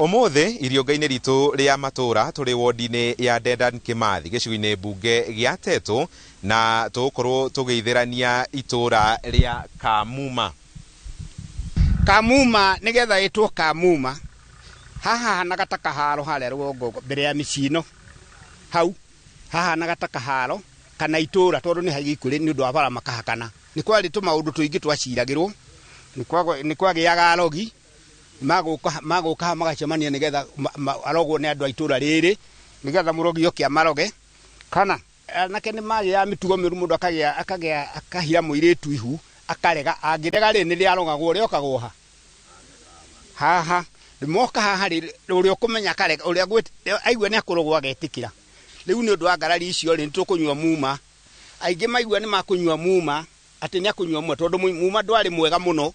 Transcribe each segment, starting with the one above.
Omothe irionga-inĩ ritũ ria matura turi wodi-inĩ ya Dedan Kimathi gĩcigo-inĩ mbunge gĩa Tetu na tũgũkorwo tũgĩithĩrania itura ria Kamuma. Kamuma nigetha itwo Kamuma haha hanaga ta kaharo haria rũgongo mbere ya mĩcino hau hahanaga ta kaharo kana itura tondu ni hagikuri ni undu wa bara makahakana ni kwari tu maundu tuingi twaciragirwo ni kwagiaga arogi maguka magacemania nigetha arogwo ni andu a itura riri nigetha murogi okia maroge kana nake ni magi ya mitugo miru mundu akahia muiritu ihu akarega angirega ri ni riarogagwo riokagwo haha moka haha ri uri ukumenya karega uri aigua ni akurogwo agetikira riu ni undu wa ngarari icio ri nitukunywa muma aingi maigua ni makunywa muma ati ni akunywa muma tondu muma ndwari mwega muno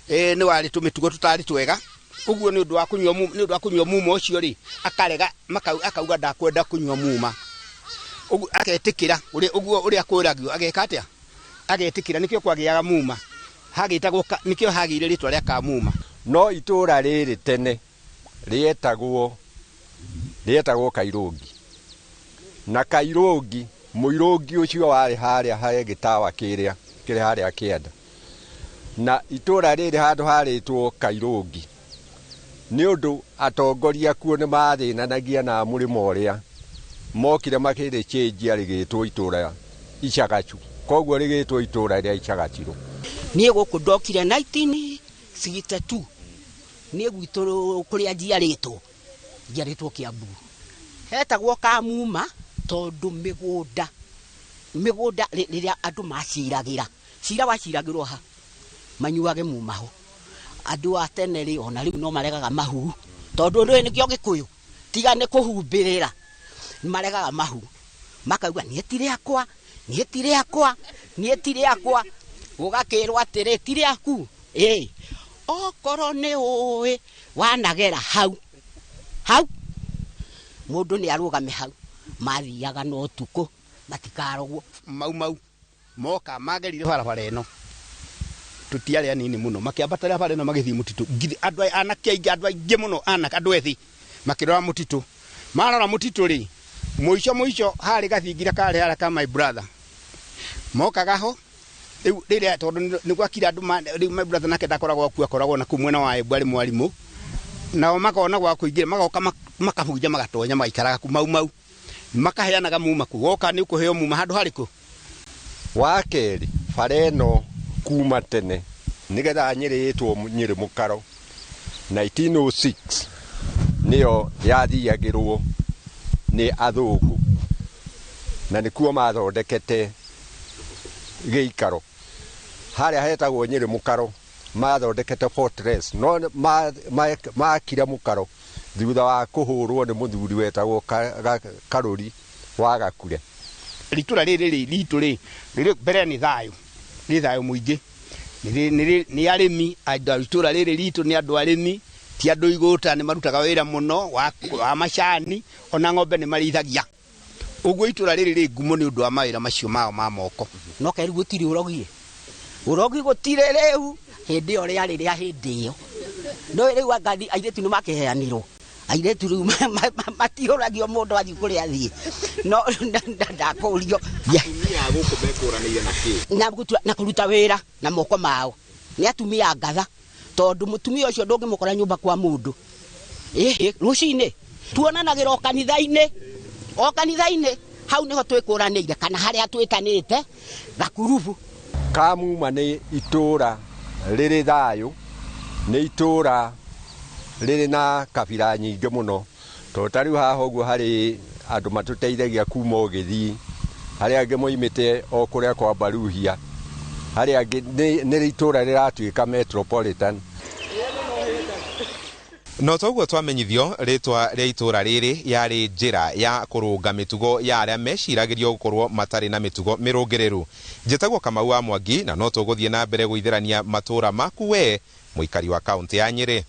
ni wari tumitugo tutari twega uguo ni undu wa kunywa muma ucio ri akarega akauga ndakwenda kunywa muma uguo agetikira uri akwiragio ageka atia agetikira nikio kwagiaga muma hagitagwo nikio hagire ritwa ria Kamuma. No itura riri tene rietagwo Kairungi na Kairungi muirungi ucio wari haria haria gitawa kiri haria kienda na itura riri handu haritwo Kairungi ni undu atongoria kuo ni mathinanagia na murimo uria mokire makiri change rigitwo itura Ichagachu koguo rigitwo itura ria Ichagachiru. Nie guku ndokire 1962 nie gwitu kuria njiaritwo Kiambu hetagwo Kamuma tondu migunda riria andu maciragira cira waciragirwo ha manyuage muma ho andu a tene ri ona riu no maregaga mahu tondu ndu ni kio Gikuyu tiga ni kuhumbirira ni maregaga mahu makauga nie tire akwa ugakirwa atiri tire aku okoro ni uwi wanagera hau mundu ni arugame hau mathiaga no tuko matikarogwo mau moka magerire barabara eno tutiari anini muno makiambatara bara eno magithii mutitu andu anake aingi muno andu ethi makirora mutitu marora mutitu ri muico hari gathingira kare hara ka my brother mokaga ho riria tondu ni gwakira andu my brother nake ndakoragwo akoragwo na kumwena wa Embu ari mwarimu nao makona gwa kuingira magoka makahuja magatonya magaikaraga ku mau makaheanaga muma ku woka ni ukuheo muma handu hariku wakeri fareno kuma tene nigetha nyiritwo Nyiri Mukaro 1906 niyo yathiagirwo ni athungu na nikuo mathondekete giikaro haria hetagwo Nyiri Mukaro mathondekete fortress no makira mukaro thutha wa kuhurwo ni muthuri wetagwo Karuri wa Gakure. Ritura riri ritu ri mbere ni thayo muingi ni arimi andu ritura riri ritu ni andu arimi ti andu iguta ni marutaga wira muno wa macani ona ng'ombe ni marithagia uguo itura riri ri ngumo ni undu wa mawira macio mao ma moko no kairu gutiri urogi gutire riu hindi ore yari ria hindi yo no riu angathi airetu ni makiheanirwo airetu riu matioragio mundu athi kuria athie no ndakurio atumia guku bekuranire na ki na kuruta wira na moko mao ni atumia ngatha tondu mutumia ucio ndungimukora nyumba kwa mundu rucine tuonanagira o kanitha-ini hau niho twikuranire kana haria twitanite Gakurubu. Kamuma ni itura riri thayo ni itura riri na kabira nyingi muno to tariu haha uguo hari andu matuteithagia kuma ugithi hari angi moimite o kuria kwa Baruhia hari angi ni itura riratuika metropolitan. No toguo twamenyithio ritwa ria itura riri yari njira ya kurunga mitugo ya aria meciragirio gukorwo matari na mitugo mirungireru. Njitagwo Kamau wa Mwangi na no tuguthie na mbere guithirania matura maku we muikari wa kaunti ya Nyeri.